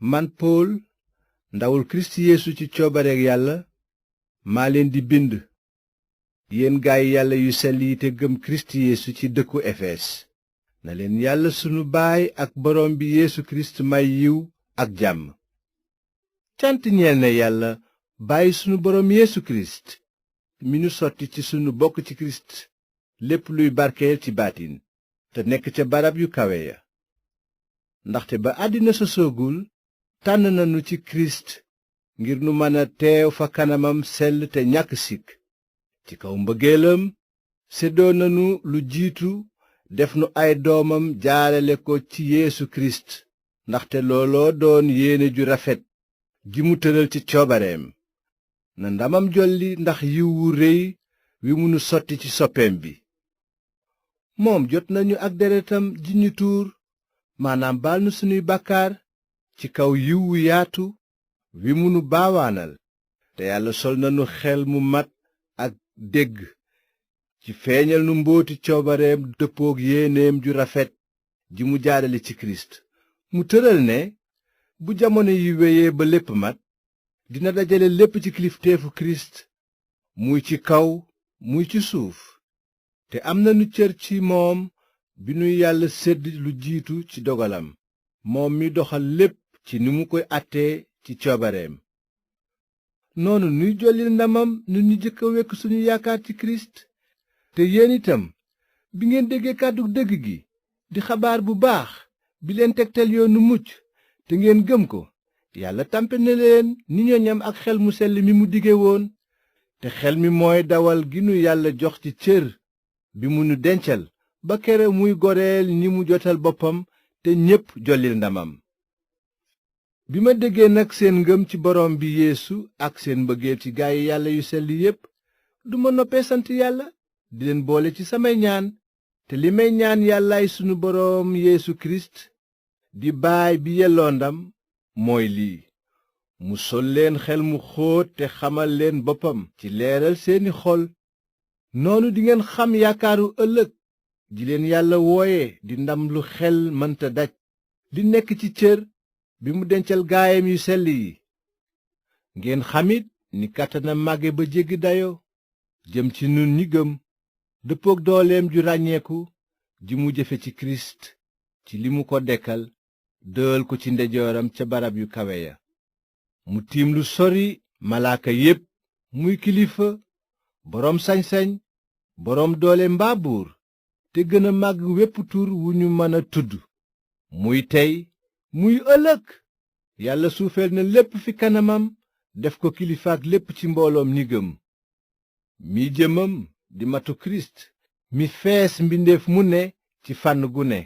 man Pool ndawul Kirist Yeesu ci coobareek Yàlla maa leen di bind yéen gaay Yàlla yu sell yi te gëm Kirist Yeesu ci dëkku Efes na leen Yàlla sunu Baay ak Boroom bi Yeesu Kirist may yiw ak jàmm. cant ñeel na Yàlla Baay sunu Boroom Yeesu Kirist mi nu sotti ci sunu bokk ci Kirist lépp luy barkeel ci baatin te nekk ca barab yu kawe ya. ndaxte ba àddina sosoogul tànn nanu ci Kirist ngir nu mën a teew fa kanamam sell te ñàkk sikk ci kaw mbëggeelam séddoo nanu lu jiitu def nu ay doomam jaarale ko ci Yeesu Kirist ndaxte looloo doon yéene ju rafet ji mu tëral ci coobareem na ndamam jolli ndax yiw wu réy wi mu nu sotti ci soppeem bi. moom jot nañu ak deretam ji ñu tuur maanaam baal nu sunuy bàkkaar ci kaw yiw wu yaatu wi mu nu baawaanal te Yàlla sol nanu xel mu mat ak dégg ci feeñal nu mbooti coobareem dëppook yéeneem ju rafet ji mu jaarale ci Kirist mu tëral ne bu jamono yi wéyee ba lépp mat dina dajale lépp ci kilifteefu Kirist muy ci kaw muy ci suuf te am nanu cër ci moom bi nu Yàlla sédd lu jiitu ci dogalam moom mi doxal lépp ci ni mu koy àttee ci coobareem. noonu nuy jollil ndamam nun ñu jëkk a wekk suñu yaakaar ci Kirist te yéen itam bi ngeen déggee kàddu dëgg gi di xabaar bu baax bi leen tegtal yoonu mucc te ngeen gëm ko Yàlla tàmpe na leen ni ñoñam ak xel mu sell mi mu dige woon te xel mi mooy dawal gi nu Yàlla jox ci cër bi mu nu dencal ba kere muy goreel ñi mu jotal boppam te ñépp jollil ndamam. bi ma déggee nag seen ngëm ci Boroom bi Yeesu ak seen mbëggeel ci gaay Yàlla yu sell yépp duma noppee sant Yàlla di leen boole ci samay ñaan te li may ñaan Yàllaay sunu Boroom Yeesu Kirist di Baay bi yelloo ndam mooy lii mu sol leen xel mu xóot te xamal leen boppam ci leeral seeni xol noonu dingeen xam yaakaaru ëllëg ji leen Yàlla wooye di ndam lu xel mënta daj di nekk ci cër bi mu dencal gaayam yu sell yi ngeen xamit ni kàttanam màgge ba jéggi dayo jëm ci nun ñi gëm dëppook dooleem ju ràññeeku ji mu jëfe ci Kirist ci li mu ko dekkal dëal ko ci ndeyjooram ca barab yu kawe ya mu tiim lu sori malaaka yépp muy kilifa boroom sañ-sañ boroom doole mbaa buur te gën a màgg wépp tur wu ñu mën a tudd muy tey muy ëllëg Yàlla suufeel na lépp fi kanamam def ko kilifaak lépp ci mbooloom ñi gëm mi jëmam di matu Kirist mi fees mbindeef mu ne ci fànn gu ne